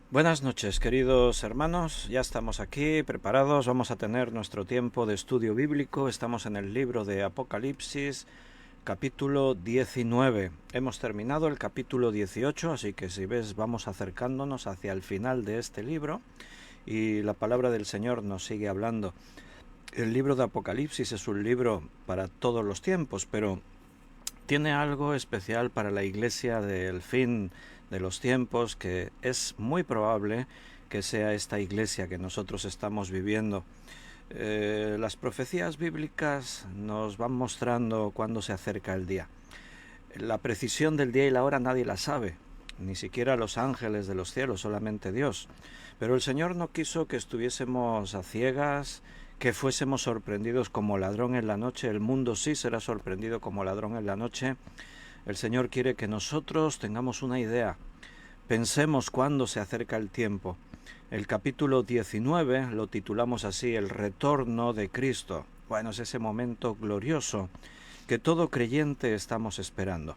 Buenas noches, queridos hermanos. Ya estamos aquí preparados. Vamos a tener nuestro tiempo de estudio bíblico. Estamos en el libro de Apocalipsis, capítulo 19. Hemos terminado el capítulo 18, así que si ves, vamos acercándonos hacia el final de este libro y la palabra del Señor nos sigue hablando. El libro de Apocalipsis es un libro para todos los tiempos, pero tiene algo especial para la iglesia del fin de los tiempos, que es muy probable que sea esta iglesia que nosotros estamos viviendo. Las profecías bíblicas nos van mostrando cuándo se acerca el día. La precisión del día y la hora nadie la sabe, ni siquiera los ángeles de los cielos, solamente Dios. Pero el Señor no quiso que estuviésemos a ciegas, que fuésemos sorprendidos como ladrón en la noche. El mundo sí será sorprendido como ladrón en la noche. El Señor quiere que nosotros tengamos una idea, pensemos cuándo se acerca el tiempo. El capítulo 19 lo titulamos así: el retorno de Cristo. Bueno, es ese momento glorioso que todo creyente estamos esperando.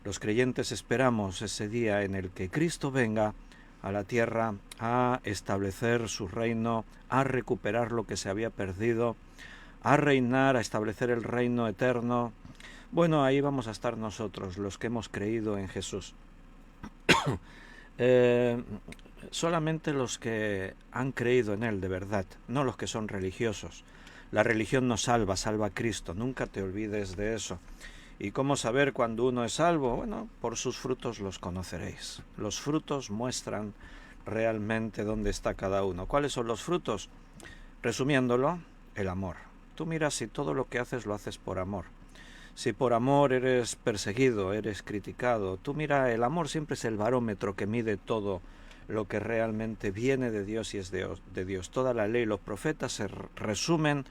Los creyentes esperamos ese día en el que Cristo venga a la tierra a establecer su reino, a recuperar lo que se había perdido, a reinar, a establecer el reino eterno. Bueno, ahí vamos a estar nosotros, los que hemos creído en Jesús. Eh, Solamente los que han creído en Él de verdad, no los que son religiosos. La religión no salva, salva a Cristo. Nunca te olvides de eso. ¿Y cómo saber cuando uno es salvo? Bueno, por sus frutos los conoceréis. Los frutos muestran realmente dónde está cada uno. ¿Cuáles son los frutos? Resumiéndolo, el amor. Tú miras si todo lo que haces lo haces por amor. Si por amor eres perseguido, eres criticado, tú mira, el amor siempre es el barómetro que mide todo lo que realmente viene de Dios y es de Dios. Toda la ley y los profetas se resumen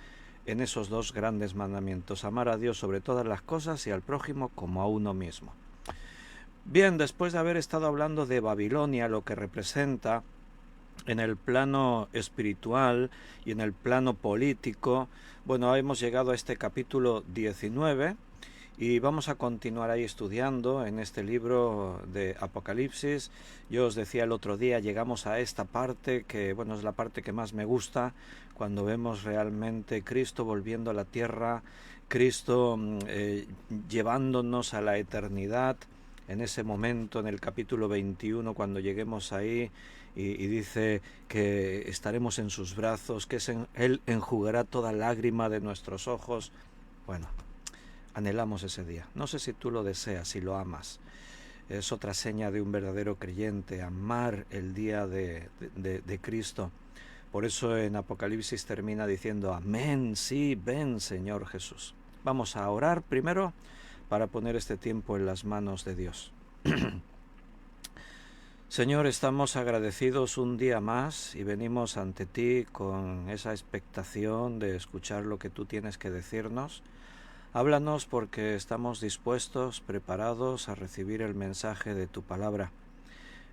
en esos dos grandes mandamientos: amar a Dios sobre todas las cosas y al prójimo como a uno mismo. Bien, después de haber estado hablando de Babilonia, lo que representa en el plano espiritual y en el plano político, bueno, hemos llegado a este capítulo 19 y vamos a continuar ahí estudiando en este libro de Apocalipsis. Yo os decía el otro día, llegamos a esta parte que, bueno, es la parte que más me gusta, cuando vemos realmente Cristo volviendo a la tierra, Cristo llevándonos a la eternidad. En ese momento, en el capítulo 21, cuando lleguemos ahí, y dice que estaremos en sus brazos, que Él enjugará toda lágrima de nuestros ojos. Bueno, anhelamos ese día. No sé si tú lo deseas, si lo amas. Es otra seña de un verdadero creyente, amar el día de Cristo. Por eso en Apocalipsis termina diciendo: amén, sí, ven Señor Jesús. Vamos a orar primero para poner este tiempo en las manos de Dios. Señor, estamos agradecidos un día más y venimos ante ti con esa expectación de escuchar lo que tú tienes que decirnos. Háblanos, porque estamos dispuestos, preparados a recibir el mensaje de tu palabra.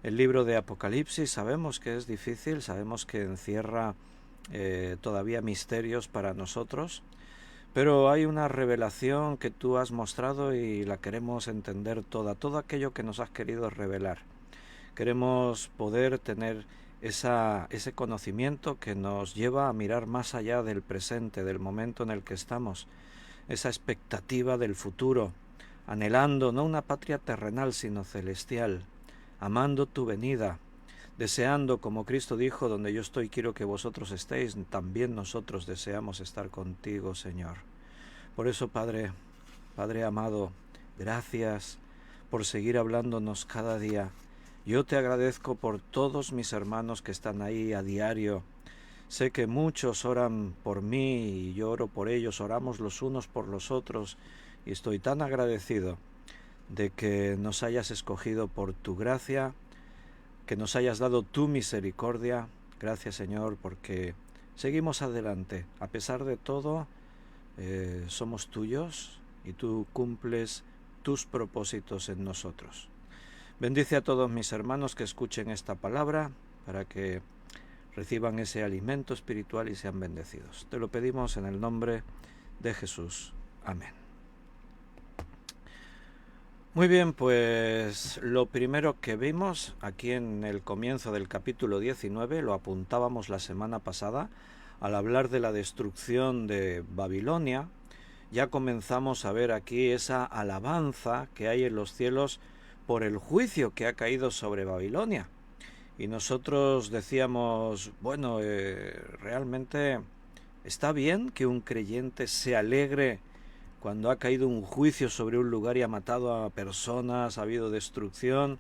El libro de Apocalipsis sabemos que es difícil, sabemos que encierra todavía misterios para nosotros, pero hay una revelación que tú has mostrado y la queremos entender toda, todo aquello que nos has querido revelar. Queremos poder tener ese conocimiento que nos lleva a mirar más allá del presente, del momento en el que estamos, esa expectativa del futuro, anhelando no una patria terrenal sino celestial, amando tu venida, deseando, como Cristo dijo: donde yo estoy quiero que vosotros estéis. También nosotros deseamos estar contigo, Señor. Por eso, Padre, Padre amado, gracias por seguir hablándonos cada día. Yo te agradezco por todos mis hermanos que están ahí a diario. Sé que muchos oran por mí y yo oro por ellos, oramos los unos por los otros, y estoy tan agradecido de que nos hayas escogido por tu gracia, que nos hayas dado tu misericordia. Gracias, Señor, porque seguimos adelante. A pesar de todo, somos tuyos y tú cumples tus propósitos en nosotros. Bendice a todos mis hermanos que escuchen esta palabra para que reciban ese alimento espiritual y sean bendecidos. Te lo pedimos en el nombre de Jesús. Amén. Muy bien, pues lo primero que vimos aquí en el comienzo del capítulo 19, lo apuntábamos la semana pasada, al hablar de la destrucción de Babilonia, ya comenzamos a ver aquí esa alabanza que hay en los cielos por el juicio que ha caído sobre Babilonia. Y nosotros decíamos, bueno, realmente está bien que un creyente se alegre cuando ha caído un juicio sobre un lugar y ha matado a personas, ha habido destrucción.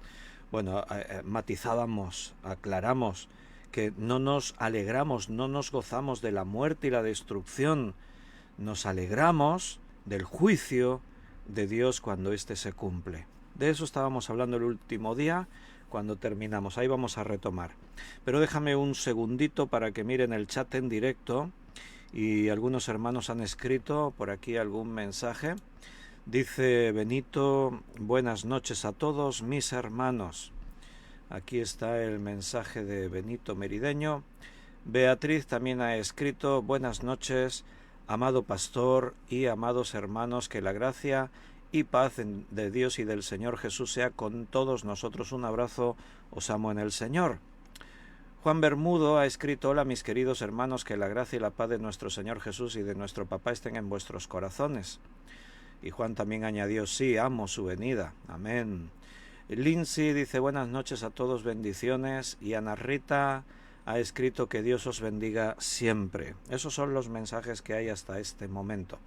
Bueno, matizábamos, aclaramos que no nos alegramos, no nos gozamos de la muerte y la destrucción, nos alegramos del juicio de Dios cuando éste se cumple. De eso estábamos hablando el último día cuando terminamos. Ahí vamos a retomar. Pero déjame un segundito para que miren el chat en directo. Y algunos hermanos han escrito por aquí algún mensaje. Dice Benito, buenas noches a todos mis hermanos. Aquí está el mensaje de Benito Merideño. Beatriz también ha escrito, buenas noches, amado pastor y amados hermanos, que la gracia y paz de Dios y del Señor Jesús sea con todos nosotros. Un abrazo, os amo en el Señor. Juan Bermudo ha escrito, hola mis queridos hermanos, que la gracia y la paz de nuestro Señor Jesús y de nuestro Papá estén en vuestros corazones. Y Juan también añadió, sí, amo su venida. Amén. Lindsay dice, buenas noches a todos, bendiciones. Y Ana Rita ha escrito que Dios os bendiga siempre. Esos son los mensajes que hay hasta este momento.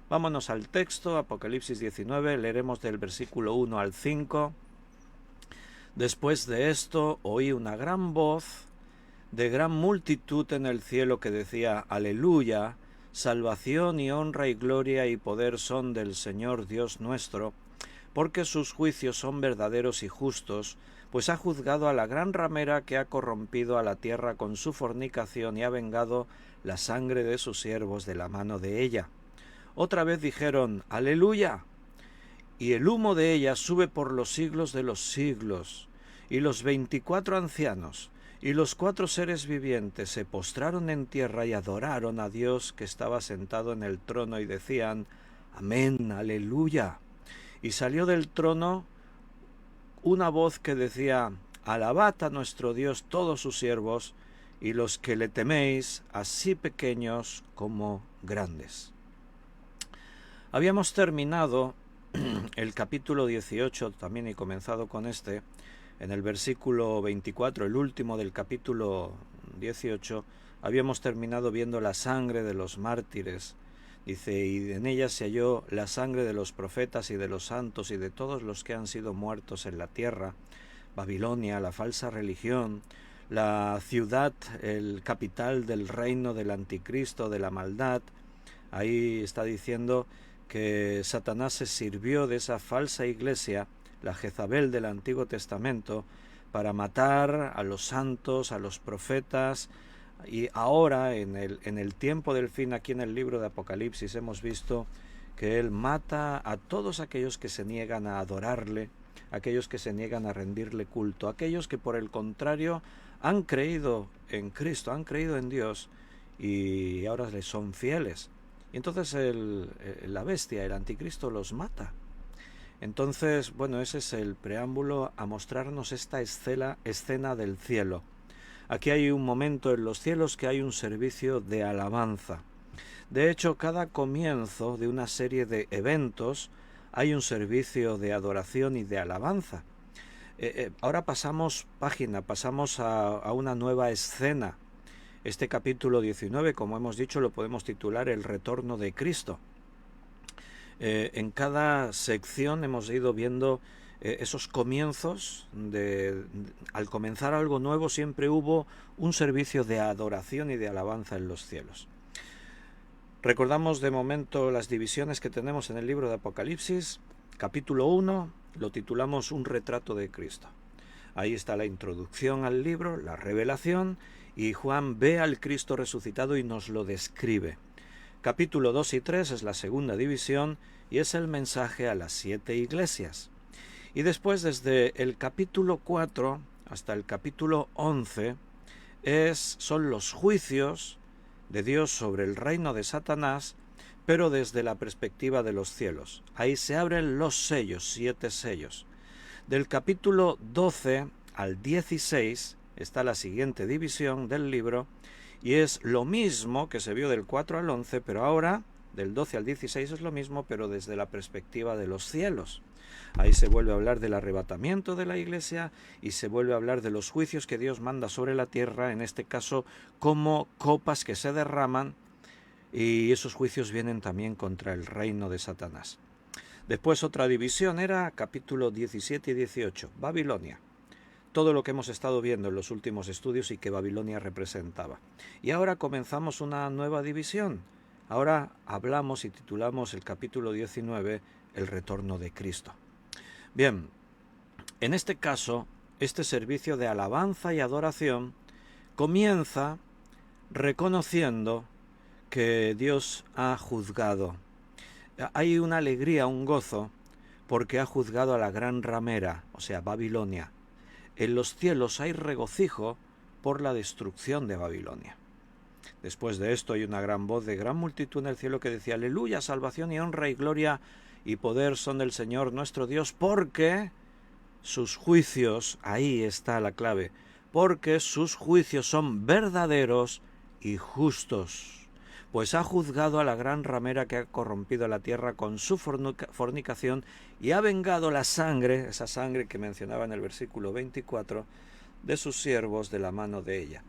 Vámonos al texto, Apocalipsis 19, leeremos del versículo 1 al 5. Después de esto oí una gran voz de gran multitud en el cielo que decía, Aleluya, salvación y honra y gloria y poder son del Señor Dios nuestro, porque sus juicios son verdaderos y justos, pues ha juzgado a la gran ramera que ha corrompido a la tierra con su fornicación y ha vengado la sangre de sus siervos de la mano de ella. Otra vez dijeron, Aleluya, y el humo de ella sube por los siglos de los siglos, y los 24 ancianos y los 4 seres vivientes se postraron en tierra y adoraron a Dios que estaba sentado en el trono y decían, Amén, aleluya. Y salió del trono una voz que decía, Alabad a nuestro Dios todos sus siervos y los que le teméis, así pequeños como grandes. Habíamos terminado el capítulo 18 también y comenzado con este. En el versículo 24, el último del capítulo 18, habíamos terminado viendo la sangre de los mártires. Dice, y en ella se halló la sangre de los profetas y de los santos y de todos los que han sido muertos en la tierra. Babilonia, la falsa religión, la ciudad, el capital del reino del anticristo, de la maldad. Ahí está diciendo que Satanás se sirvió de esa falsa iglesia, la Jezabel del Antiguo Testamento, para matar a los santos, a los profetas. Y ahora, en el tiempo del fin, aquí en el libro de Apocalipsis, hemos visto que él mata a todos aquellos que se niegan a adorarle, aquellos que se niegan a rendirle culto, aquellos que por el contrario han creído en Cristo, han creído en Dios y ahora les son fieles. Y entonces la bestia, el anticristo, los mata. Entonces, bueno, ese es el preámbulo a mostrarnos esta escena del cielo. Aquí hay un momento en los cielos que hay un servicio de alabanza. De hecho, cada comienzo de una serie de eventos hay un servicio de adoración y de alabanza. Ahora pasamos página, pasamos a una nueva escena. Este capítulo 19, como hemos dicho, lo podemos titular El retorno de Cristo. En cada sección hemos ido viendo esos comienzos. Al comenzar algo nuevo siempre hubo un servicio de adoración y de alabanza en los cielos. Recordamos de momento las divisiones que tenemos en el libro de Apocalipsis. Capítulo 1 lo titulamos Un retrato de Cristo. Ahí está la introducción al libro, la revelación, y Juan ve al Cristo resucitado y nos lo describe. Capítulo 2 y 3 es la segunda división y es el mensaje a las 7 iglesias. Y después, desde el capítulo 4 hasta el capítulo 11, son los juicios de Dios sobre el reino de Satanás, pero desde la perspectiva de los cielos. Ahí se abren los sellos, 7 sellos. Del capítulo 12 al 16 está la siguiente división del libro, y es lo mismo que se vio del 4 al 11, pero ahora del 12 al 16 es lo mismo, pero desde la perspectiva de los cielos. Ahí se vuelve a hablar del arrebatamiento de la Iglesia y se vuelve a hablar de los juicios que Dios manda sobre la tierra, en este caso como copas que se derraman, y esos juicios vienen también contra el reino de Satanás. Después otra división era capítulo 17 y 18, Babilonia. Todo lo que hemos estado viendo en los últimos estudios y que Babilonia representaba. Y ahora comenzamos una nueva división. Ahora hablamos y titulamos el capítulo 19, el retorno de Cristo. Bien, en este caso, este servicio de alabanza y adoración comienza reconociendo que Dios ha juzgado. Hay una alegría, un gozo, porque ha juzgado a la gran ramera, o sea, Babilonia. En los cielos hay regocijo por la destrucción de Babilonia. Después de esto hay una gran voz de gran multitud en el cielo que decía: aleluya, salvación y honra y gloria y poder son del Señor nuestro Dios, porque sus juicios, ahí está la clave, porque sus juicios son verdaderos y justos. Pues ha juzgado a la gran ramera que ha corrompido la tierra con su fornicación y ha vengado la sangre, esa sangre que mencionaba en el versículo 24, de sus siervos de la mano de ella.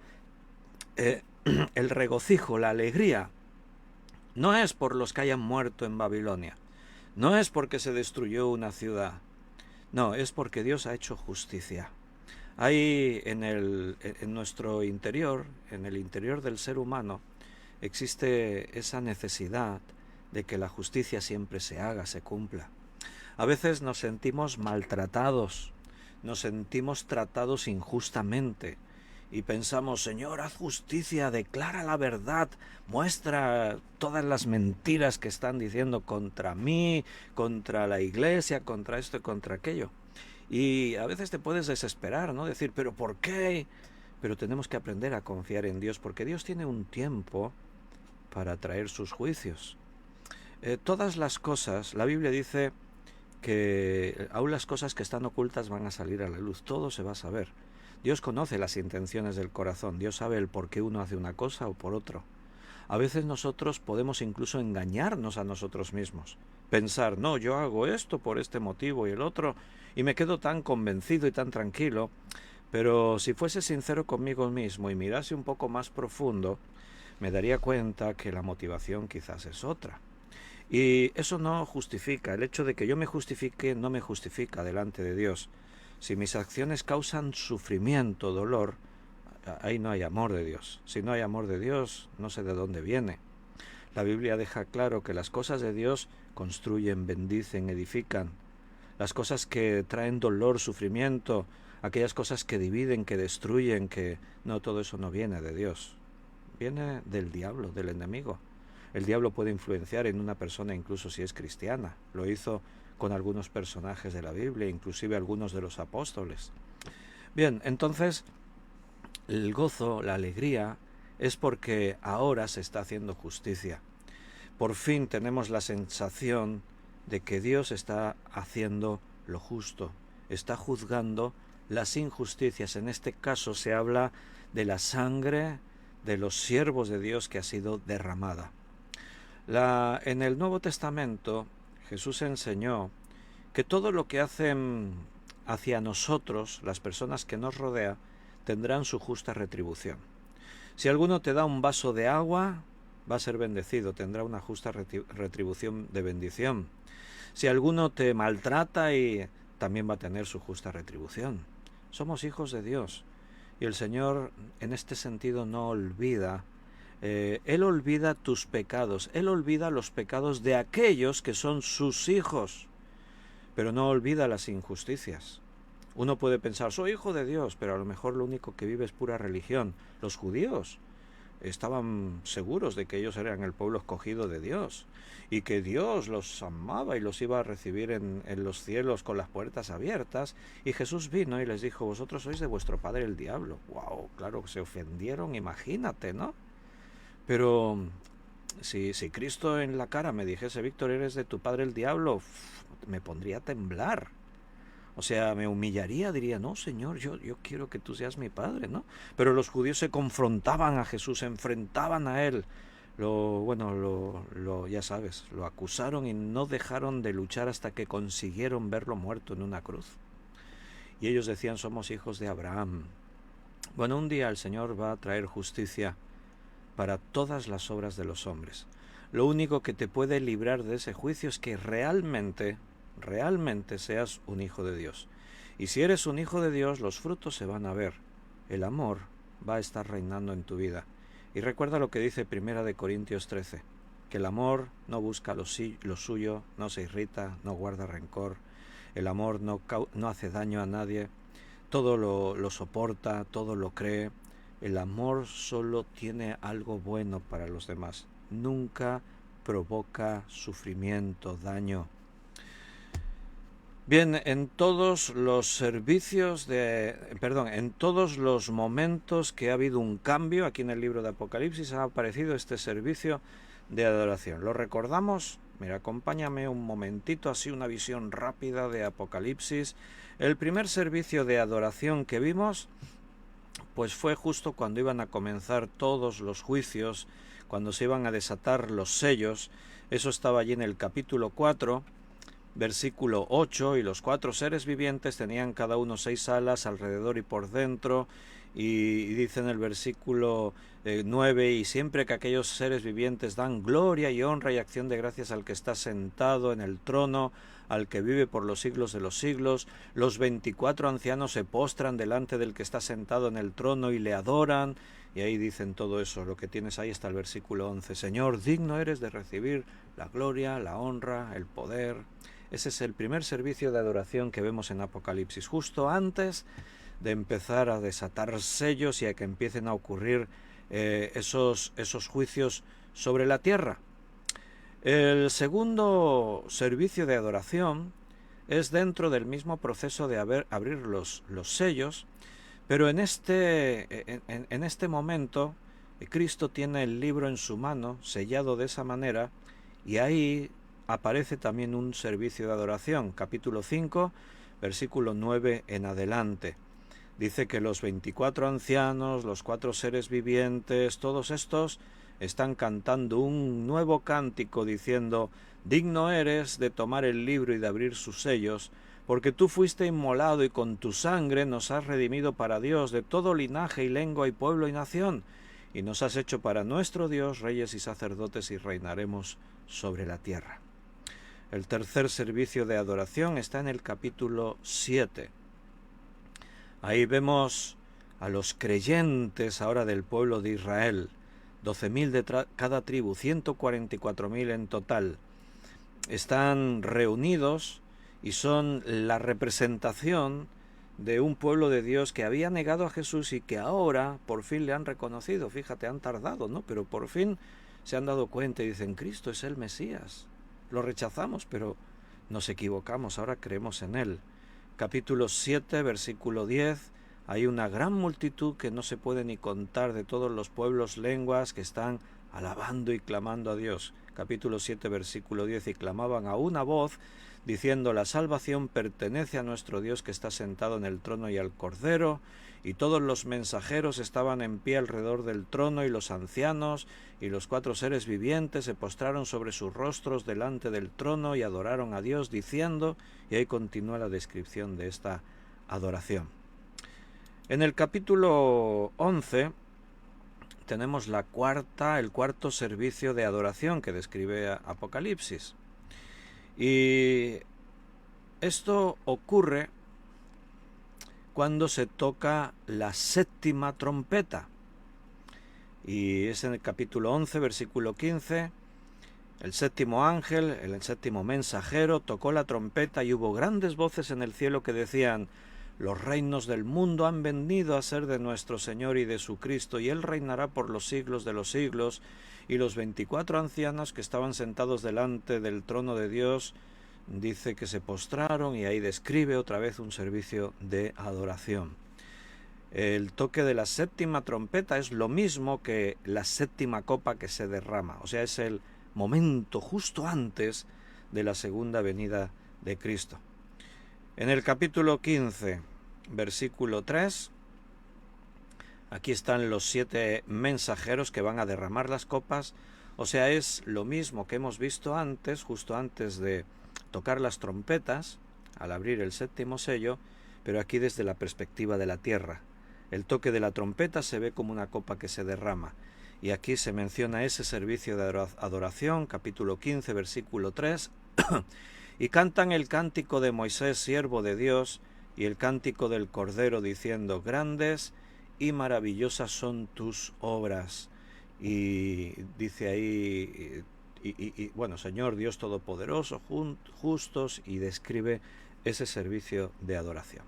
El regocijo, la alegría, no es por los que hayan muerto en Babilonia, no es porque se destruyó una ciudad, no, es porque Dios ha hecho justicia. Hay en nuestro interior, en el interior del ser humano, existe esa necesidad de que la justicia siempre se haga, se cumpla. A veces nos sentimos maltratados, nos sentimos tratados injustamente y pensamos: Señor, haz justicia, declara la verdad, muestra todas las mentiras que están diciendo contra mí, contra la Iglesia, contra esto y contra aquello. Y a veces te puedes desesperar, ¿no? Decir, ¿pero por qué? Pero tenemos que aprender a confiar en Dios, porque Dios tiene un tiempo para traer sus juicios. Todas las cosas, la Biblia dice que aún las cosas que están ocultas van a salir a la luz, todo se va a saber. Dios conoce las intenciones del corazón, Dios sabe el por qué uno hace una cosa o por otro. A veces nosotros podemos incluso engañarnos a nosotros mismos, pensar: no, yo hago esto por este motivo y el otro, y me quedo tan convencido y tan tranquilo. Pero si fuese sincero conmigo mismo y mirase un poco más profundo, me daría cuenta que la motivación quizás es otra. Y eso no justifica, el hecho de que yo me justifique no me justifica delante de Dios. Si mis acciones causan sufrimiento, dolor, ahí no hay amor de Dios. Si no hay amor de Dios, no sé de dónde viene. La Biblia deja claro que las cosas de Dios construyen, bendicen, edifican. Las cosas que traen dolor, sufrimiento, aquellas cosas que dividen, que destruyen, que no, todo eso no viene de Dios. Viene del diablo, del enemigo. El diablo puede influenciar en una persona incluso si es cristiana. Lo hizo con algunos personajes de la Biblia, inclusive algunos de los apóstoles. Bien, entonces el gozo, la alegría, es porque ahora se está haciendo justicia. Por fin tenemos la sensación de que Dios está haciendo lo justo, está juzgando las injusticias. En este caso se habla de la sangre de los siervos de Dios que ha sido derramada. En el Nuevo Testamento Jesús enseñó que todo lo que hacen hacia nosotros, las personas que nos rodean, tendrán su justa retribución. Si alguno te da un vaso de agua, va a ser bendecido, tendrá una justa retribución de bendición. Si alguno te maltrata, también va a tener su justa retribución. Somos hijos de Dios y el Señor en este sentido no olvida. Él olvida tus pecados, Él olvida los pecados de aquellos que son sus hijos, pero no olvida las injusticias. Uno puede pensar: soy hijo de Dios, pero a lo mejor lo único que vive es pura religión. Los judíos estaban seguros de que ellos eran el pueblo escogido de Dios y que Dios los amaba y los iba a recibir en los cielos con las puertas abiertas, y Jesús vino y les dijo: vosotros sois de vuestro padre el diablo. ¡Wow! Claro que se ofendieron, imagínate, ¿no? Pero Si Cristo en la cara me dijese, Víctor, eres de tu padre el diablo, me pondría a temblar. O sea, me humillaría, diría, no, Señor, yo quiero que tú seas mi padre, ¿no? Pero los judíos se confrontaban a Jesús, se enfrentaban a él. Ya sabes, lo acusaron y no dejaron de luchar hasta que consiguieron verlo muerto en una cruz. Y ellos decían, somos hijos de Abraham. Bueno, un día el Señor va a traer justicia para todas las obras de los hombres. Lo único que te puede librar de ese juicio es que realmente seas un hijo de Dios. Y si eres un hijo de Dios, los frutos se van a ver. El amor va a estar reinando en tu vida. Y recuerda lo que dice 1 Corintios 13, que el amor no busca lo suyo, no se irrita, no guarda rencor. El amor no hace daño a nadie, todo lo soporta, todo lo cree. El amor solo tiene algo bueno para los demás. Nunca provoca sufrimiento, daño. Bien, en todos los en todos los momentos que ha habido un cambio, aquí en el libro de Apocalipsis ha aparecido este servicio de adoración. ¿Lo recordamos? Mira, acompáñame un momentito, así una visión rápida de Apocalipsis. El primer servicio de adoración que vimos, pues fue justo cuando iban a comenzar todos los juicios, cuando se iban a desatar los sellos. Eso estaba allí en el capítulo 4, versículo 8, y los 4 seres vivientes tenían cada uno 6 alas alrededor y por dentro, y dice en el versículo 9, y siempre que aquellos seres vivientes dan gloria y honra y acción de gracias al que está sentado en el trono, al que vive por los siglos de los siglos, los 24 ancianos se postran delante del que está sentado en el trono y le adoran. Y ahí dicen todo eso, lo que tienes ahí hasta el versículo 11. Señor, digno eres de recibir la gloria, la honra, el poder. Ese es el primer servicio de adoración que vemos en Apocalipsis, justo antes de empezar a desatar sellos y a que empiecen a ocurrir esos juicios sobre la tierra. El segundo servicio de adoración es dentro del mismo proceso de abrir los sellos, pero en este momento Cristo tiene el libro en su mano, sellado de esa manera, y ahí aparece también un servicio de adoración, capítulo 5, versículo 9 en adelante. Dice que los 24 ancianos, los 4 seres vivientes, todos estos están cantando un nuevo cántico diciendo: digno eres de tomar el libro y de abrir sus sellos, porque tú fuiste inmolado y con tu sangre nos has redimido para Dios de todo linaje y lengua y pueblo y nación, y nos has hecho para nuestro Dios reyes y sacerdotes y reinaremos sobre la tierra. El tercer servicio de adoración está en el capítulo 7. Ahí vemos a los creyentes ahora del pueblo de Israel, 12.000 de cada tribu, 144.000 en total. Están reunidos y son la representación de un pueblo de Dios que había negado a Jesús y que ahora por fin le han reconocido. Fíjate, han tardado, ¿no? Pero por fin se han dado cuenta y dicen: Cristo es el Mesías. Lo rechazamos, pero nos equivocamos, ahora creemos en él. Capítulo 7, versículo 10, hay una gran multitud que no se puede ni contar, de todos los pueblos, lenguas, que están alabando y clamando a Dios. Capítulo 7, versículo 10, y clamaban a una voz, diciendo: la salvación pertenece a nuestro Dios que está sentado en el trono y al Cordero. Y todos los mensajeros estaban en pie alrededor del trono, y los ancianos y los 4 seres vivientes se postraron sobre sus rostros delante del trono y adoraron a Dios, diciendo, y ahí continúa la descripción de esta adoración. En el capítulo 11 tenemos el cuarto servicio de adoración que describe Apocalipsis. Y esto ocurre cuando se toca la séptima trompeta. Y es en el capítulo 11, versículo 15. El séptimo ángel, el séptimo mensajero, tocó la trompeta y hubo grandes voces en el cielo que decían: los reinos del mundo han venido a ser de nuestro Señor y de su Cristo, y Él reinará por los siglos de los siglos. Y los 24 ancianos que estaban sentados delante del trono de Dios, dice que se postraron, y ahí describe otra vez un servicio de adoración. El toque de la séptima trompeta es lo mismo que la séptima copa que se derrama, o sea, es el momento justo antes de la segunda venida de Cristo. En el capítulo 15, versículo 3, aquí están los 7 mensajeros que van a derramar las copas, o sea, es lo mismo que hemos visto antes, justo antes de tocar las trompetas, al abrir el séptimo sello, pero aquí desde la perspectiva de la tierra. El toque de la trompeta se ve como una copa que se derrama. Y aquí se menciona ese servicio de adoración, capítulo 15, versículo 3. Y cantan el cántico de Moisés, siervo de Dios, y el cántico del Cordero, diciendo, grandes y maravillosas son tus obras. Y dice ahí, bueno, Señor Dios Todopoderoso, justos, y describe ese servicio de adoración.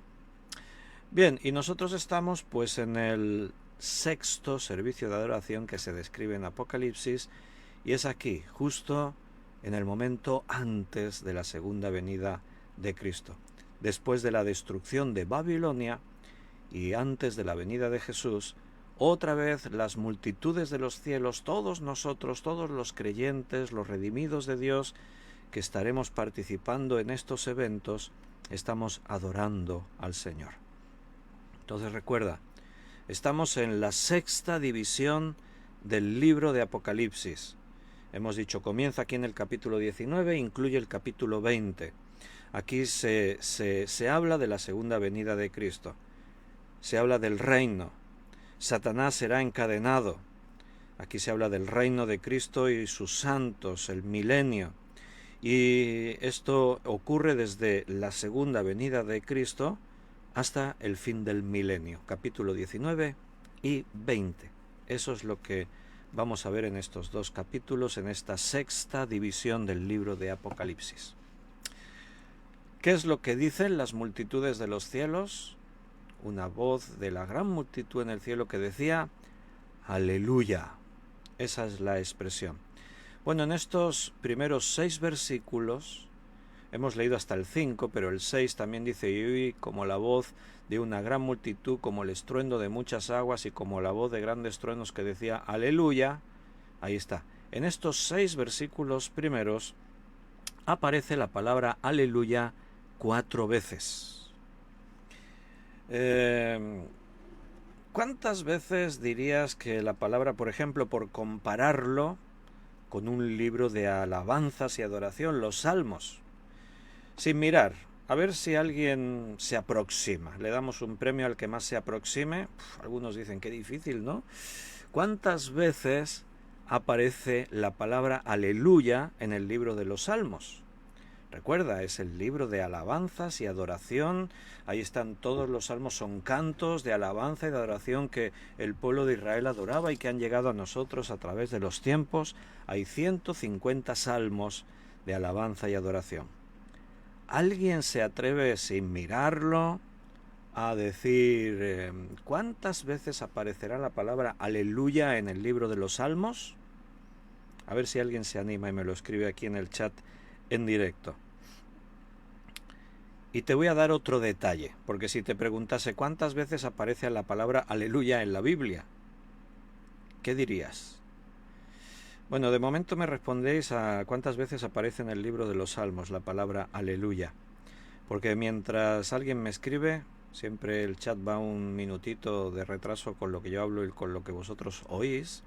Bien, y nosotros estamos pues en el sexto servicio de adoración que se describe en Apocalipsis, y es aquí, justo en el momento antes de la segunda venida de Cristo. Después de la destrucción de Babilonia y antes de la venida de Jesús, otra vez las multitudes de los cielos, todos nosotros, todos los creyentes, los redimidos de Dios, que estaremos participando en estos eventos, estamos adorando al Señor. Entonces recuerda, estamos en la sexta división del libro de Apocalipsis. Hemos dicho, comienza aquí en el capítulo 19, incluye el capítulo 20. Aquí se habla de la segunda venida de Cristo. Se habla del reino. Satanás será encadenado. Aquí se habla del reino de Cristo y sus santos, el milenio. Y esto ocurre desde la segunda venida de Cristo hasta el fin del milenio, capítulo 19 y 20. Eso es lo que vamos a ver en estos dos capítulos, en esta sexta división del libro de Apocalipsis. ¿Qué es lo que dicen las multitudes de los cielos? Una voz de la gran multitud en el cielo que decía, aleluya. Esa es la expresión. Bueno, en estos primeros 6 versículos, hemos leído hasta el 5, pero el 6 también dice, y oí como la voz de una gran multitud, como el estruendo de muchas aguas y como la voz de grandes truenos que decía, aleluya. Ahí está. En estos 6 versículos primeros aparece la palabra aleluya 4 veces. ¿Cuántas veces dirías que la palabra, por ejemplo, por compararlo con un libro de alabanzas y adoración, los salmos, sin mirar, a ver si alguien se aproxima, le damos un premio al que más se aproxime? Algunos dicen, qué difícil, ¿no? ¿Cuántas veces aparece la palabra aleluya en el libro de los salmos? Recuerda, es el libro de alabanzas y adoración. Ahí están todos los salmos, son cantos de alabanza y de adoración que el pueblo de Israel adoraba y que han llegado a nosotros a través de los tiempos. Hay 150 salmos de alabanza y adoración. ¿Alguien se atreve, sin mirarlo, a decir cuántas veces aparecerá la palabra aleluya en el libro de los salmos? A ver si alguien se anima y me lo escribe aquí en el chat en directo. Y te voy a dar otro detalle, porque si te preguntase cuántas veces aparece la palabra aleluya en la Biblia, ¿qué dirías? Bueno, de momento me respondéis a cuántas veces aparece en el libro de los Salmos la palabra aleluya, porque mientras alguien me escribe, siempre el chat va un minutito de retraso con lo que yo hablo y con lo que vosotros oís.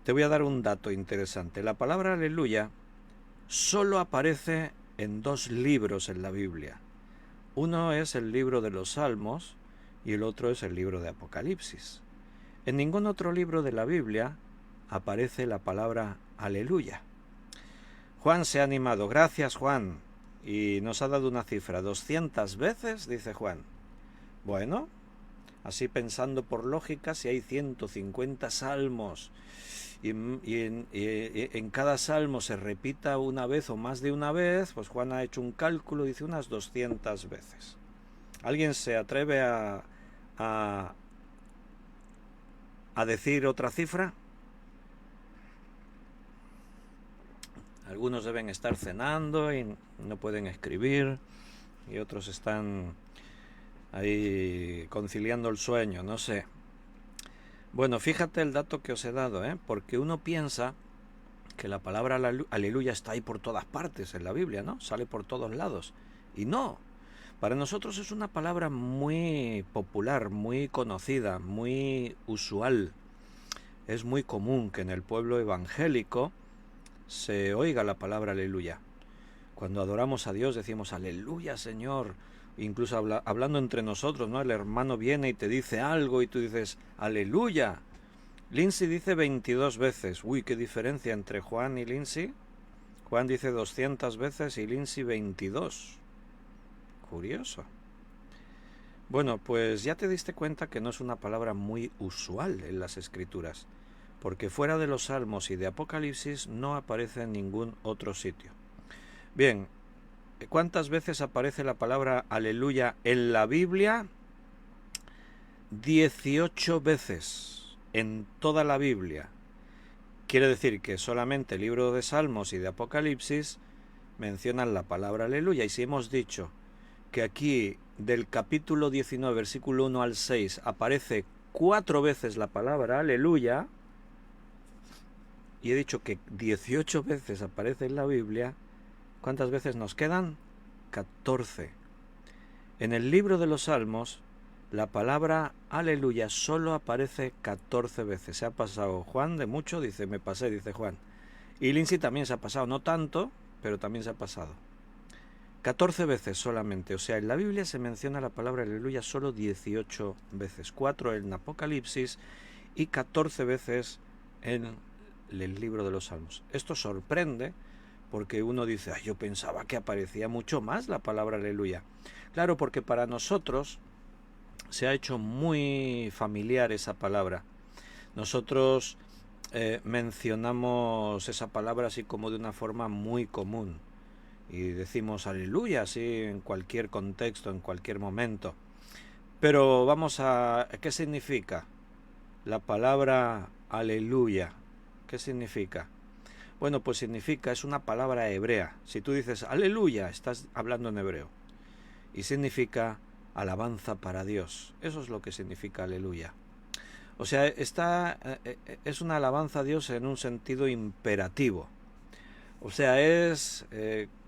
Te voy a dar un dato interesante. La palabra aleluya solo aparece en 2 libros en la Biblia. Uno es el libro de los Salmos y el otro es el libro de Apocalipsis. En ningún otro libro de la Biblia aparece la palabra aleluya. Juan se ha animado. Gracias, Juan. Y nos ha dado una cifra. 200 veces, dice Juan. Bueno, así pensando por lógica, si hay 150 salmos y en cada salmo se repita una vez o más de una vez, pues Juan ha hecho un cálculo, dice unas 200 veces. ¿Alguien se atreve a decir otra cifra? Algunos deben estar cenando y no pueden escribir, y otros están ahí conciliando el sueño, no sé. Bueno, fíjate el dato que os he dado, porque uno piensa que la palabra aleluya está ahí por todas partes en la Biblia, ¿no? Sale por todos lados. Y no, para nosotros es una palabra muy popular, muy conocida, muy usual. Es muy común que en el pueblo evangélico se oiga la palabra aleluya. Cuando adoramos a Dios decimos aleluya, Señor. Incluso hablando entre nosotros, ¿no? El hermano viene y te dice algo y tú dices aleluya. Lindsay dice 22 veces. Uy, qué diferencia entre Juan y Lindsay. Juan dice 200 veces y Lindsay 22. Curioso. Bueno, pues ya te diste cuenta que no es una palabra muy usual en las Escrituras, porque fuera de los Salmos y de Apocalipsis no aparece en ningún otro sitio. Bien, ¿cuántas veces aparece la palabra aleluya en la Biblia? 18 veces en toda la Biblia. Quiere decir que solamente el libro de Salmos y de Apocalipsis mencionan la palabra aleluya. Y si hemos dicho que aquí del capítulo 19, versículo 1 al 6, aparece 4 veces la palabra aleluya, y he dicho que 18 veces aparece en la Biblia, ¿cuántas veces nos quedan? 14. En el libro de los Salmos, la palabra aleluya solo aparece 14 veces. Se ha pasado Juan de mucho, dice, me pasé, dice Juan. Y Lindsay también se ha pasado, no tanto, pero también se ha pasado. 14 veces solamente, o sea, en la Biblia se menciona la palabra aleluya solo 18 veces, 4 en Apocalipsis y 14 veces en el libro de los Salmos. Esto sorprende porque uno dice, yo pensaba que aparecía mucho más la palabra aleluya. Claro, porque para nosotros se ha hecho muy familiar esa palabra. Nosotros mencionamos esa palabra así como de una forma muy común. Y decimos aleluya, así en cualquier contexto, en cualquier momento. Pero vamos a... ¿qué significa la palabra aleluya? ¿Qué significa? Bueno, pues significa, es una palabra hebrea. Si tú dices aleluya, estás hablando en hebreo. Y significa alabanza para Dios. Eso es lo que significa aleluya. O sea, es una alabanza a Dios en un sentido imperativo. O sea, es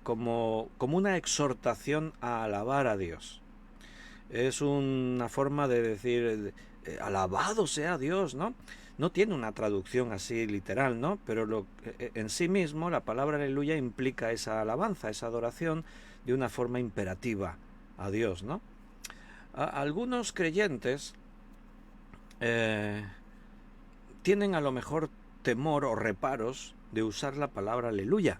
como una exhortación a alabar a Dios. Es una forma de decir, alabado sea Dios, ¿no? No tiene una traducción así literal, ¿no? Pero en sí mismo la palabra aleluya implica esa alabanza, esa adoración de una forma imperativa a Dios, ¿no? Algunos creyentes tienen a lo mejor temor o reparos de usar la palabra aleluya,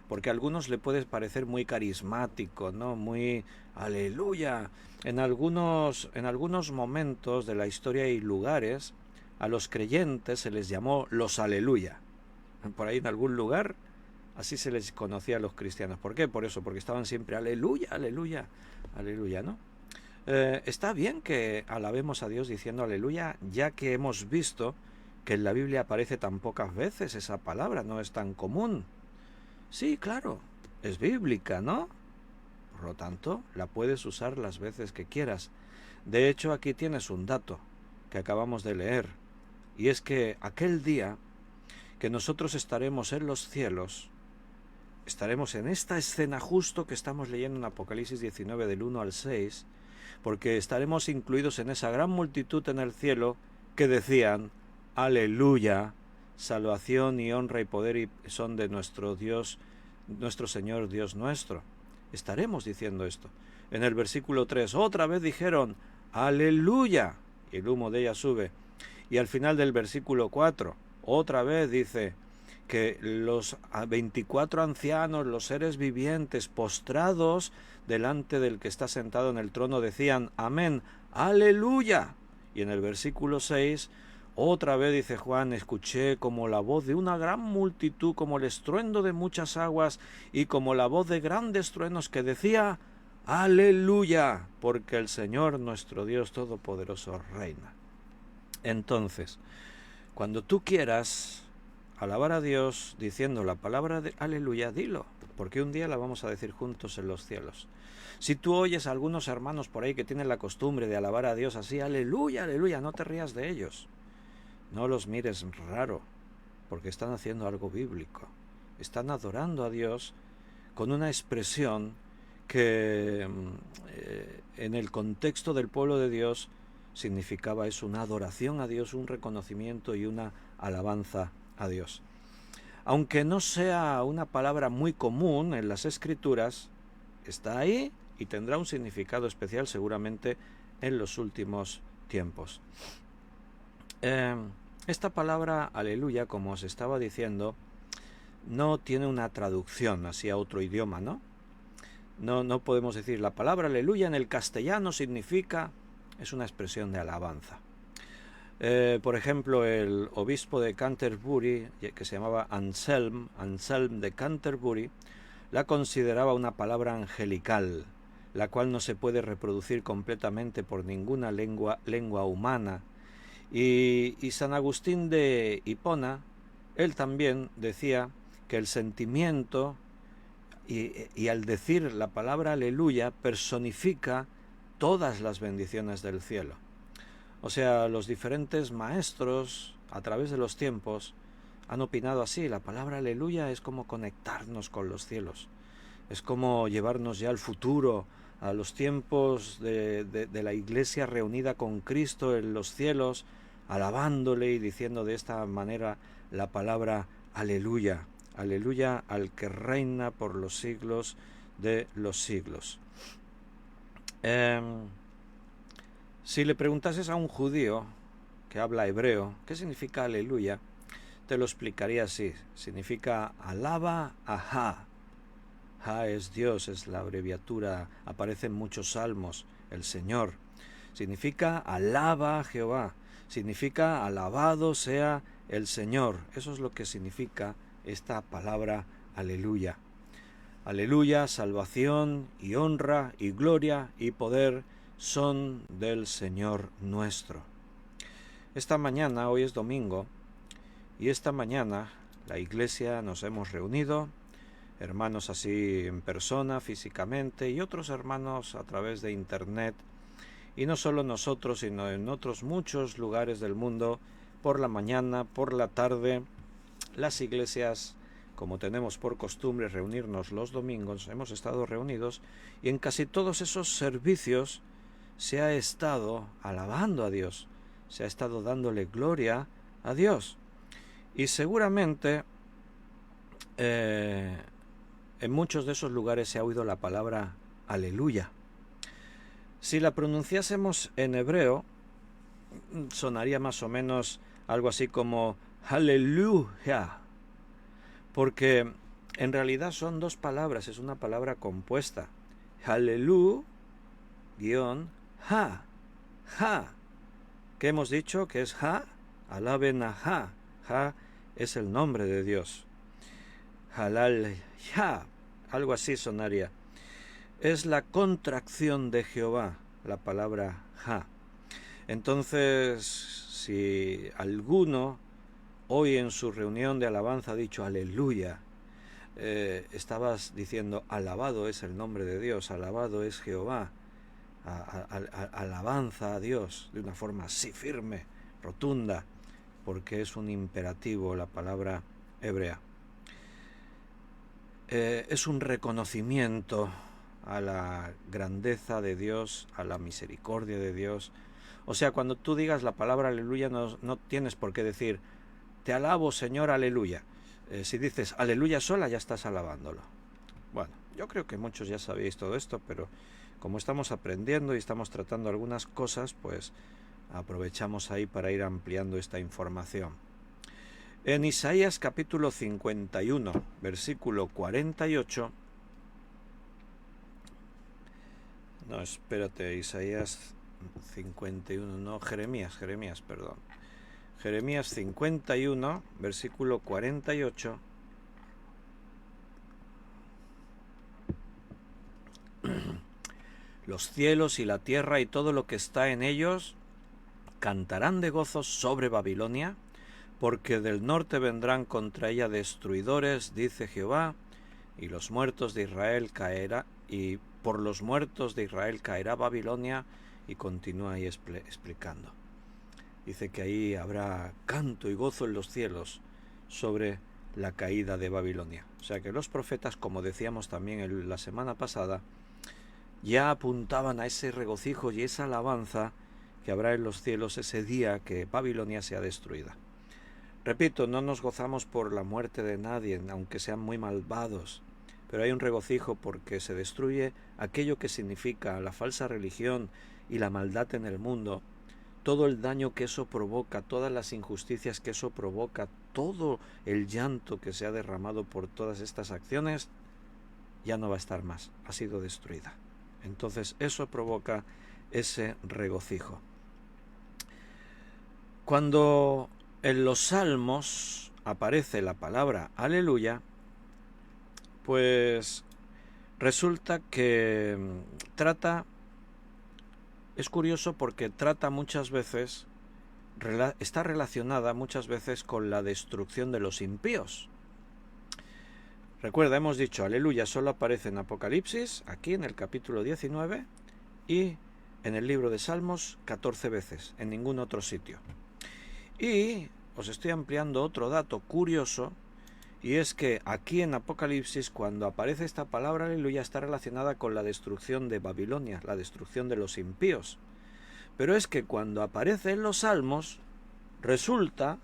porque a algunos le puede parecer muy carismático, ¿no? Muy aleluya. En algunos momentos de la historia y lugares, a los creyentes se les llamó los aleluya. Por ahí en algún lugar, así se les conocía a los cristianos. ¿Por qué? Por eso, porque estaban siempre aleluya, aleluya, aleluya, ¿no? Está bien que alabemos a Dios diciendo aleluya, ya que hemos visto que en la Biblia aparece tan pocas veces esa palabra, no es tan común. Sí, claro, es bíblica, ¿no? Por lo tanto, la puedes usar las veces que quieras. De hecho, aquí tienes un dato que acabamos de leer, y es que aquel día que nosotros estaremos en los cielos, estaremos en esta escena justo que estamos leyendo en Apocalipsis 19 del 1 al 6, porque estaremos incluidos en esa gran multitud en el cielo que decían, aleluya, salvación y honra y poder son de nuestro Dios, nuestro Señor Dios nuestro. Estaremos diciendo esto. En el versículo 3, otra vez dijeron, aleluya, y el humo de ella sube. Y al final del versículo 4, otra vez dice que los 24 ancianos, los seres vivientes, postrados delante del que está sentado en el trono, decían, amén, aleluya. Y en el versículo 6, otra vez dice Juan, escuché como la voz de una gran multitud, como el estruendo de muchas aguas y como la voz de grandes truenos que decía, aleluya, porque el Señor nuestro Dios Todopoderoso reina. Entonces, cuando tú quieras alabar a Dios diciendo la palabra de aleluya, dilo. porque un día la vamos a decir juntos en los cielos. Si tú oyes a algunos hermanos por ahí que tienen la costumbre de alabar a Dios así, aleluya, aleluya, no te rías de ellos. No los mires raro, porque están haciendo algo bíblico. Están adorando a Dios con una expresión que en el contexto del pueblo de Dios significaba eso, una adoración a Dios, un reconocimiento y una alabanza a Dios. Aunque no sea una palabra muy común en las Escrituras, está ahí y tendrá un significado especial seguramente en los últimos tiempos. Esta palabra aleluya, como os estaba diciendo, no tiene una traducción así a otro idioma, ¿no? No podemos decir la palabra aleluya en el castellano significa, es una expresión de alabanza. Por ejemplo, el obispo de Canterbury, que se llamaba Anselm de Canterbury, la consideraba una palabra angelical, la cual no se puede reproducir completamente por ninguna lengua humana. Y San Agustín de Hipona, él también decía que el sentimiento y al decir la palabra aleluya personifica todas las bendiciones del cielo. O sea, los diferentes maestros a través de los tiempos han opinado así, la palabra aleluya es como conectarnos con los cielos, es como llevarnos ya al futuro, a los tiempos de la iglesia reunida con Cristo en los cielos, alabándole y diciendo de esta manera la palabra aleluya, aleluya al que reina por los siglos de los siglos. Si le preguntases a un judío que habla hebreo, ¿qué significa aleluya? Te lo explicaría así, significa alaba a Ja. Ja es Dios, es la abreviatura, aparece en muchos salmos, el Señor. Significa alaba a Jehová, significa alabado sea el Señor. Eso es lo que significa esta palabra aleluya. Aleluya, salvación y honra y gloria y poder son del Señor nuestro. Esta mañana, hoy es domingo, y esta mañana la iglesia nos hemos reunido, hermanos así en persona, físicamente, y otros hermanos a través de internet, y no solo nosotros, sino en otros muchos lugares del mundo, por la mañana, por la tarde. Las iglesias, como tenemos por costumbre reunirnos los domingos, hemos estado reunidos, y en casi todos esos servicios se ha estado alabando a Dios, se ha estado dándole gloria a Dios. Y seguramente en muchos de esos lugares se ha oído la palabra aleluya. Si la pronunciásemos en hebreo, sonaría más o menos algo así como aleluya, porque en realidad son dos palabras, es una palabra compuesta. Halelu -ha, ja. ¿Qué hemos dicho? ¿Qué es ja? Alaben a Ja. Ja es el nombre de Dios. Halal ya, algo así sonaría. Es la contracción de Jehová, la palabra Ja. Entonces, si alguno hoy en su reunión de alabanza ha dicho aleluya, estabas diciendo alabado es el nombre de Dios, alabado es Jehová, alabanza a Dios de una forma así firme, rotunda, porque es un imperativo la palabra hebrea. Es un reconocimiento a la grandeza de Dios, a la misericordia de Dios. O sea, cuando tú digas la palabra aleluya, no tienes por qué decir te alabo Señor, aleluya. Si dices aleluya sola, ya estás alabándolo. Bueno, yo creo que muchos ya sabéis todo esto, pero como estamos aprendiendo y estamos tratando algunas cosas, pues aprovechamos ahí para ir ampliando esta información. En Isaías capítulo 51, versículo 48... No, espérate, Isaías 51, no, Jeremías, perdón. Jeremías 51, versículo 48. Los cielos y la tierra y todo lo que está en ellos cantarán de gozo sobre Babilonia, porque del norte vendrán contra ella destruidores, dice Jehová, y los muertos de Israel caerá, y por los muertos de Israel caerá Babilonia, y continúa ahí explicando. Dice que ahí habrá canto y gozo en los cielos sobre la caída de Babilonia. O sea que los profetas, como decíamos también la semana pasada, ya apuntaban a ese regocijo y esa alabanza que habrá en los cielos ese día que Babilonia sea destruida. Repito, no nos gozamos por la muerte de nadie, aunque sean muy malvados, pero hay un regocijo porque se destruye aquello que significa la falsa religión y la maldad en el mundo, todo el daño que eso provoca, todas las injusticias que eso provoca, todo el llanto que se ha derramado por todas estas acciones, ya no va a estar más, ha sido destruida. Entonces eso provoca ese regocijo. Cuando en los salmos aparece la palabra aleluya, pues resulta que es curioso porque trata muchas veces, está relacionada muchas veces con la destrucción de los impíos. Recuerda, hemos dicho aleluya solo aparece en Apocalipsis, aquí en el capítulo 19, y en el libro de Salmos 14 veces, en ningún otro sitio. Y os estoy ampliando otro dato curioso, y es que aquí en Apocalipsis, cuando aparece esta palabra aleluya, está relacionada con la destrucción de Babilonia, la destrucción de los impíos. Pero es que cuando aparece en los Salmos, resulta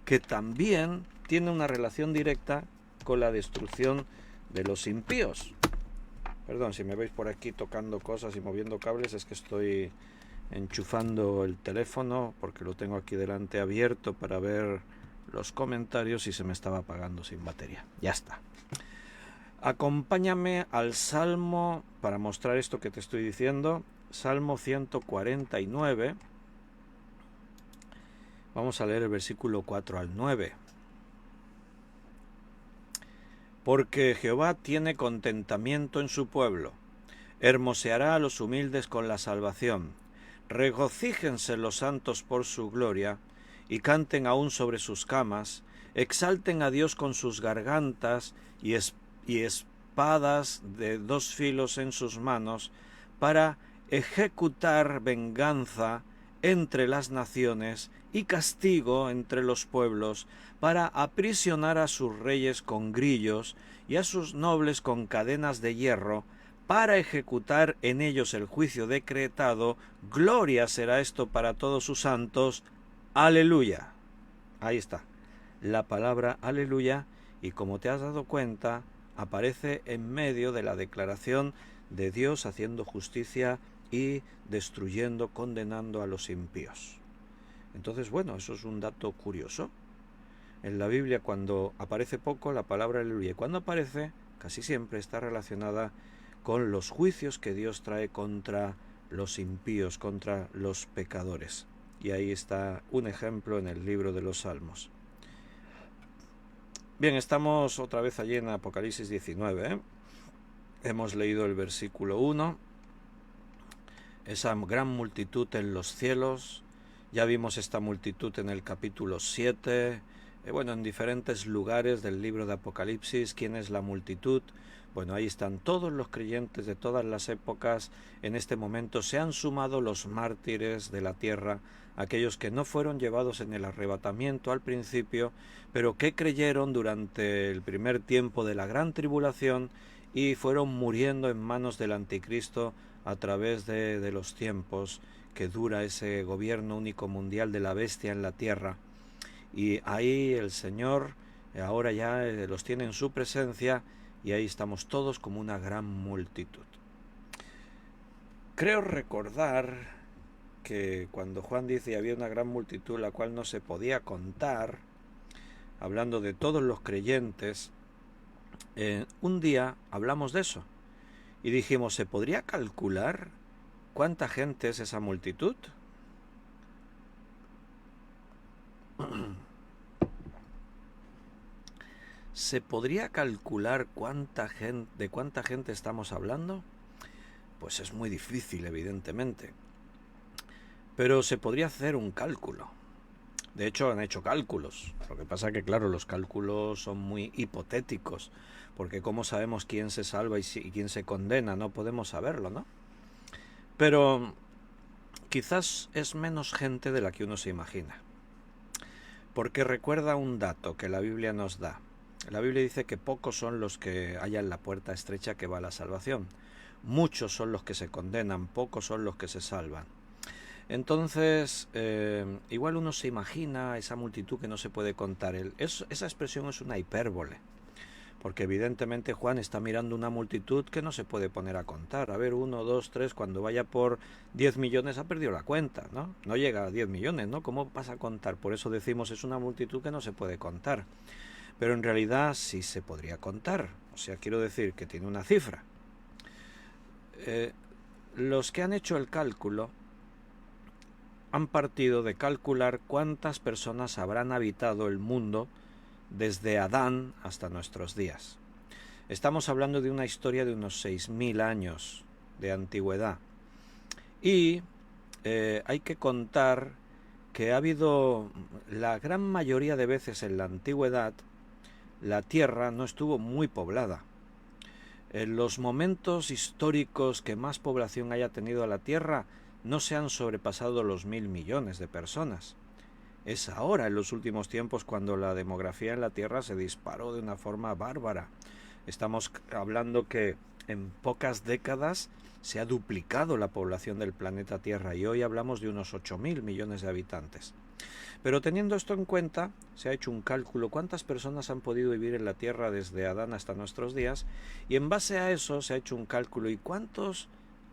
que también tiene una relación directa con la destrucción de los impíos. Perdón, si me veis por aquí tocando cosas y moviendo cables, es que estoy enchufando el teléfono porque lo tengo aquí delante abierto para ver los comentarios y se me estaba apagando sin batería. Ya está. Acompáñame al Salmo para mostrar esto que te estoy diciendo. Salmo 149. Vamos a leer el versículo 4 al 9. Porque Jehová tiene contentamiento en su pueblo, hermoseará a los humildes con la salvación. Regocíjense los santos por su gloria, y canten aún sobre sus camas, exalten a Dios con sus gargantas y espadas de 2 filos en sus manos, para ejecutar venganza entre las naciones y castigo entre los pueblos, para aprisionar a sus reyes con grillos y a sus nobles con cadenas de hierro, para ejecutar en ellos el juicio decretado. Gloria será esto para todos sus santos. Aleluya. Ahí está, la palabra aleluya, y como te has dado cuenta, aparece en medio de la declaración de Dios haciendo justicia y destruyendo, condenando a los impíos. Entonces, bueno, eso es un dato curioso. En la Biblia, cuando aparece poco la palabra aleluya, y cuando aparece, casi siempre está relacionada con los juicios que Dios trae contra los impíos, contra los pecadores. Y ahí está un ejemplo en el libro de los Salmos. Bien, estamos otra vez allí en Apocalipsis 19. Hemos leído el versículo 1. Esa gran multitud en los cielos. Ya vimos esta multitud en el capítulo 7. Bueno, en diferentes lugares del libro de Apocalipsis. ¿Quién es la multitud? Bueno, ahí están todos los creyentes de todas las épocas. En este momento se han sumado los mártires de la tierra, aquellos que no fueron llevados en el arrebatamiento al principio, pero que creyeron durante el primer tiempo de la gran tribulación y fueron muriendo en manos del anticristo a través de los tiempos que dura ese gobierno único mundial de la bestia en la tierra. Y ahí el Señor ahora ya los tiene en su presencia, y ahí estamos todos como una gran multitud. Creo recordar que cuando Juan dice había una gran multitud la cual no se podía contar, hablando de todos los creyentes, un día hablamos de eso y dijimos, ¿se podría calcular cuánta gente es esa multitud? ¿Se podría calcular de cuánta gente estamos hablando? Pues es muy difícil, evidentemente. Pero se podría hacer un cálculo. De hecho, han hecho cálculos. Lo que pasa que, claro, los cálculos son muy hipotéticos, porque ¿cómo sabemos quién se salva y quién se condena? No podemos saberlo, ¿no? Pero quizás es menos gente de la que uno se imagina. Porque recuerda un dato que la Biblia nos da. La Biblia dice que pocos son los que hallan la puerta estrecha que va a la salvación. Muchos son los que se condenan, pocos son los que se salvan. Entonces, igual uno se imagina esa multitud que no se puede contar. Esa expresión es una hipérbole, porque evidentemente Juan está mirando una multitud que no se puede poner a contar. A ver, 1, 2, 3, cuando vaya por 10 millones ha perdido la cuenta, ¿no? No llega a 10 millones, ¿no? ¿Cómo vas a contar? Por eso decimos es una multitud que no se puede contar. Pero en realidad sí se podría contar. O sea, quiero decir que tiene una cifra. Los que han hecho el cálculo han partido de calcular cuántas personas habrán habitado el mundo desde Adán hasta nuestros días. Estamos hablando de una historia de unos 6.000 años de antigüedad. Y hay que contar que ha habido la gran mayoría de veces en la antigüedad, la tierra no estuvo muy poblada. En los momentos históricos que más población haya tenido la tierra, no se han sobrepasado los 1.000 millones de personas. Es ahora, en los últimos tiempos, cuando la demografía en la Tierra se disparó de una forma bárbara. Estamos hablando que en pocas décadas se ha duplicado la población del planeta Tierra y hoy hablamos de unos 8.000 millones de habitantes. Pero teniendo esto en cuenta, se ha hecho un cálculo cuántas personas han podido vivir en la Tierra desde Adán hasta nuestros días, y en base a eso se ha hecho un cálculo y cuántos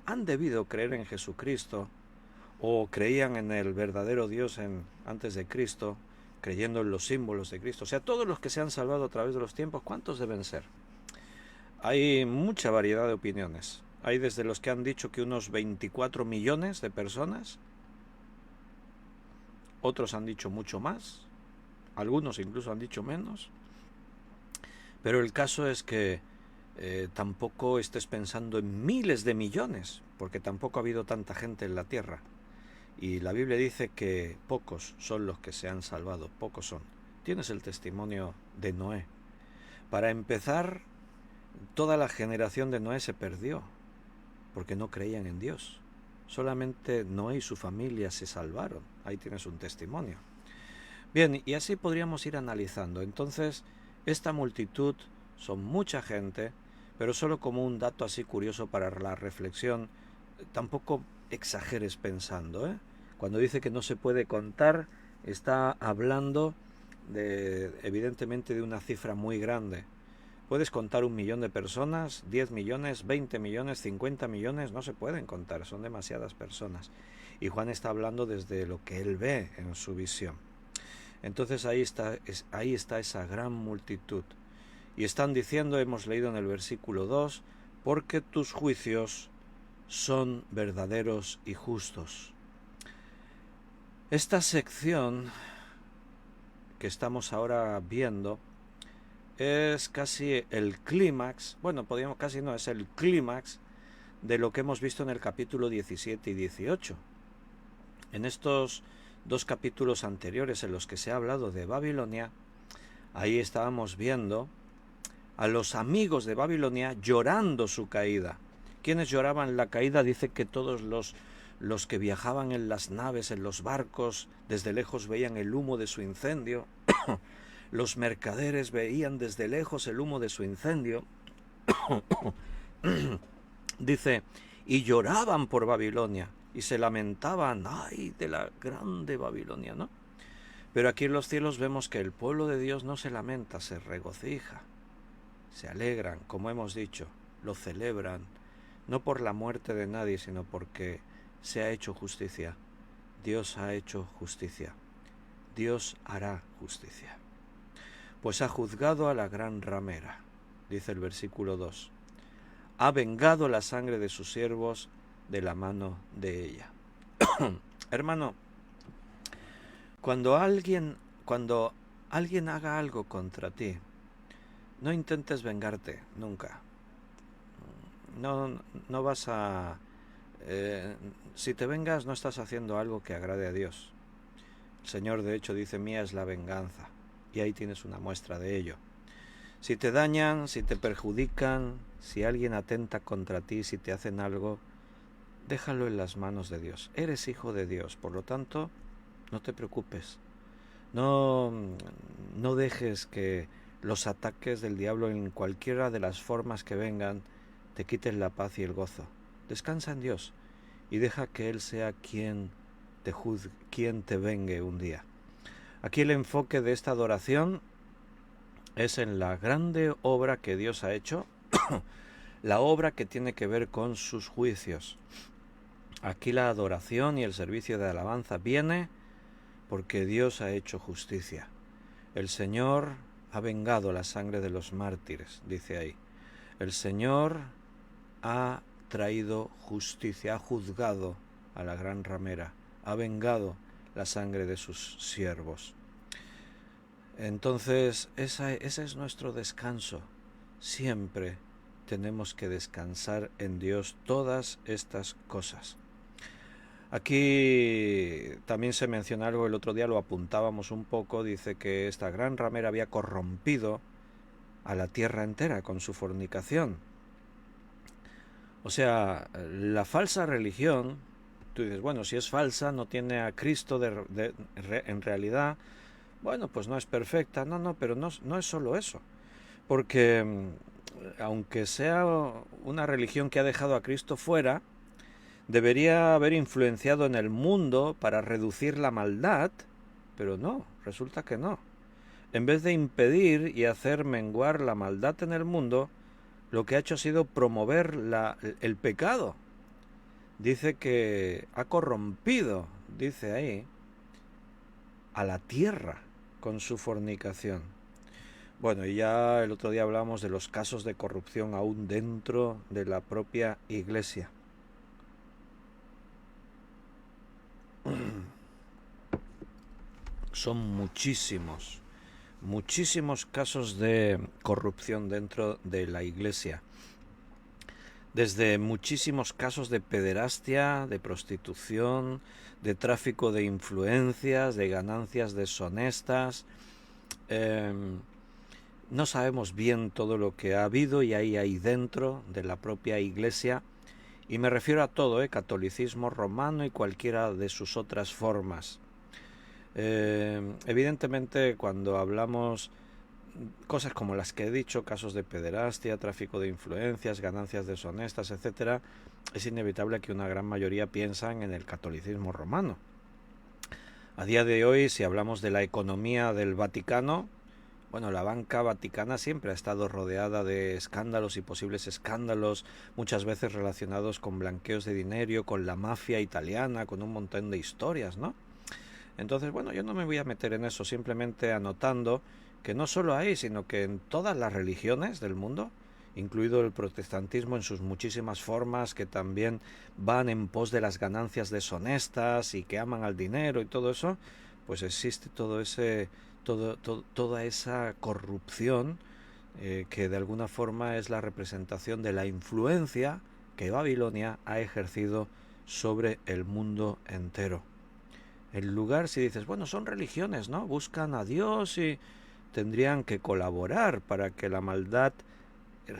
han debido creer en Jesucristo o creían en el verdadero Dios antes de Cristo, creyendo en los símbolos de Cristo. O sea, todos los que se han salvado a través de los tiempos, ¿cuántos deben ser? Hay mucha variedad de opiniones. Hay desde los que han dicho que unos 24 millones de personas, otros han dicho mucho más, algunos incluso han dicho menos, pero el caso es que tampoco estés pensando en miles de millones, porque tampoco ha habido tanta gente en la tierra. Y la Biblia dice que pocos son los que se han salvado, pocos son. Tienes el testimonio de Noé. Para empezar, toda la generación de Noé se perdió, porque no creían en Dios. Solamente Noé y su familia se salvaron. Ahí tienes un testimonio. Bien, y así podríamos ir analizando. Entonces, esta multitud son mucha gente, pero solo como un dato así curioso para la reflexión, tampoco exageres pensando, Cuando dice que no se puede contar, está hablando evidentemente de una cifra muy grande. Puedes contar 1 millón de personas, 10 millones, 20 millones, 50 millones, no se pueden contar, son demasiadas personas. Y Juan está hablando desde lo que él ve en su visión. Entonces ahí está esa gran multitud. Y están diciendo, hemos leído en el versículo 2, porque tus juicios son verdaderos y justos. Esta sección que estamos ahora viendo es casi el clímax, es el clímax de lo que hemos visto en el capítulo 17 y 18. En estos 2 capítulos anteriores en los que se ha hablado de Babilonia, ahí estábamos viendo a los amigos de Babilonia llorando su caída. ¿Quiénes lloraban la caída? Dice que todos los que viajaban en las naves, en los barcos, desde lejos veían el humo de su incendio. Los mercaderes veían desde lejos el humo de su incendio. Dice, y lloraban por Babilonia, y se lamentaban, ¡ay, de la grande Babilonia!, ¿no? Pero aquí en los cielos vemos que el pueblo de Dios no se lamenta, se regocija, se alegran, como hemos dicho, lo celebran, no por la muerte de nadie, sino porque se ha hecho justicia. Dios ha hecho justicia. Dios hará justicia. Pues ha juzgado a la gran ramera, dice el versículo 2. Ha vengado la sangre de sus siervos de la mano de ella. Hermano, cuando alguien haga algo contra ti, no intentes vengarte nunca. No vas a... si te vengas, no estás haciendo algo que agrade a Dios. El Señor de hecho dice: mía es la venganza. Y ahí tienes una muestra de ello. Si te dañan, si te perjudican, si alguien atenta contra ti, si te hacen algo, déjalo en las manos de Dios. Eres hijo de Dios, por lo tanto, no te preocupes. No dejes que los ataques del diablo en cualquiera de las formas que vengan te quiten la paz y el gozo. Descansa en Dios y deja que Él sea quien te juzgue, quien te vengue un día. Aquí el enfoque de esta adoración es en la grande obra que Dios ha hecho, la obra que tiene que ver con sus juicios. Aquí la adoración y el servicio de alabanza viene porque Dios ha hecho justicia. El Señor ha vengado la sangre de los mártires, dice ahí. El Señor ha traído justicia, ha juzgado a la gran ramera, ha vengado la sangre de sus siervos. Entonces, ese es nuestro descanso. Siempre tenemos que descansar en Dios todas estas cosas. Aquí también se menciona algo, el otro día lo apuntábamos un poco, dice que esta gran ramera había corrompido a la tierra entera con su fornicación. O sea, la falsa religión, tú dices, bueno, si es falsa, no tiene a Cristo en realidad, bueno, pues no es perfecta, pero no es solo eso, porque aunque sea una religión que ha dejado a Cristo fuera, debería haber influenciado en el mundo para reducir la maldad, pero no, resulta que no. En vez de impedir y hacer menguar la maldad en el mundo, lo que ha hecho ha sido promover el pecado. Dice que ha corrompido, dice ahí, a la tierra con su fornicación. Bueno, y ya el otro día hablamos de los casos de corrupción aún dentro de la propia Iglesia. Son muchísimos casos de corrupción dentro de la Iglesia. Desde muchísimos casos de pederastia, de prostitución, de tráfico de influencias, de ganancias deshonestas. No sabemos bien todo lo que ha habido y hay ahí dentro de la propia Iglesia. Y me refiero a todo, catolicismo romano y cualquiera de sus otras formas. Evidentemente, cuando hablamos cosas como las que he dicho, casos de pederastia, tráfico de influencias, ganancias deshonestas, etcétera, es inevitable que una gran mayoría piensan en el catolicismo romano. A día de hoy, si hablamos de la economía del Vaticano, bueno, la banca vaticana siempre ha estado rodeada de escándalos y posibles escándalos, muchas veces relacionados con blanqueos de dinero, con la mafia italiana, con un montón de historias, ¿no? Entonces, bueno, yo no me voy a meter en eso, simplemente anotando que no solo ahí, sino que en todas las religiones del mundo, incluido el protestantismo en sus muchísimas formas, que también van en pos de las ganancias deshonestas y que aman al dinero y todo eso, pues existe toda esa corrupción que de alguna forma es la representación de la influencia que Babilonia ha ejercido sobre el mundo entero. En lugar, si dices, bueno, son religiones, ¿no? Buscan a Dios y tendrían que colaborar para que la maldad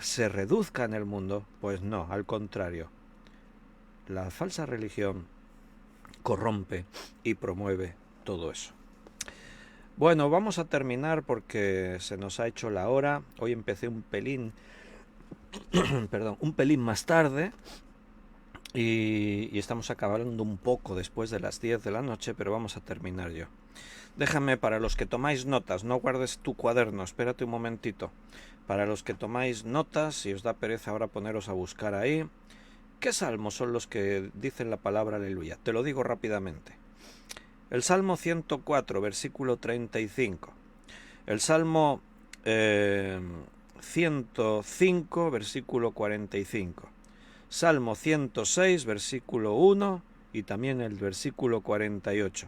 se reduzca en el mundo. Pues no, al contrario. La falsa religión corrompe y promueve todo eso. Bueno, vamos a terminar porque se nos ha hecho la hora. Hoy empecé un pelín más tarde. Y estamos acabando un poco después de las 10 de la noche, pero vamos a terminar yo. Déjame, para los que tomáis notas, no guardes tu cuaderno, espérate un momentito. Para los que tomáis notas, si os da pereza ahora poneros a buscar ahí, ¿qué salmos son los que dicen la palabra aleluya? Te lo digo rápidamente. El Salmo 104, versículo 35. El Salmo 105, versículo 45. Salmo 106, versículo 1 y también el versículo 48.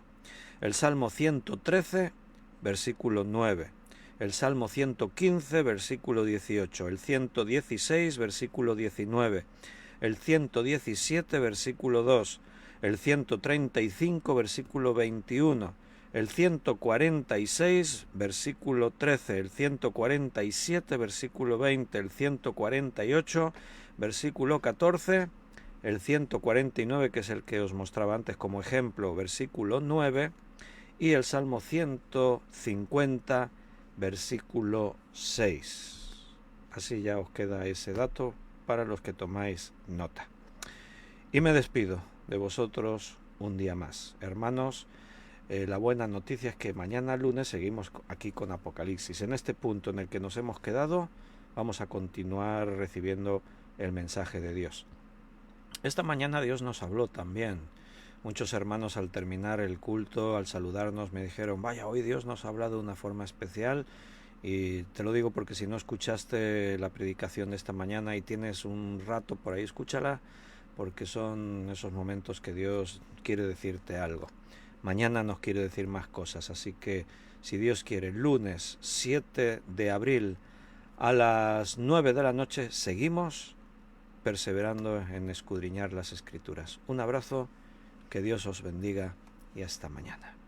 El Salmo 113, versículo 9. El Salmo 115, versículo 18. El 116, versículo 19. El 117, versículo 2. El 135, versículo 21. el 146, versículo 13, el 147, versículo 20, el 148, versículo 14, el 149, que es el que os mostraba antes como ejemplo, versículo 9, y el Salmo 150, versículo 6. Así ya os queda ese dato para los que tomáis nota. Y me despido de vosotros un día más. Hermanos, la buena noticia es que mañana lunes seguimos aquí con Apocalipsis. En este punto en el que nos hemos quedado, vamos a continuar recibiendo el mensaje de Dios. Esta mañana Dios nos habló también. Muchos hermanos al terminar el culto, al saludarnos, me dijeron, vaya, hoy Dios nos ha hablado de una forma especial. Y te lo digo porque si no escuchaste la predicación de esta mañana y tienes un rato por ahí, escúchala, porque son esos momentos que Dios quiere decirte algo. Mañana nos quiere decir más cosas, así que si Dios quiere, lunes 7 de abril a las 9 de la noche seguimos perseverando en escudriñar las Escrituras. Un abrazo, que Dios os bendiga y hasta mañana.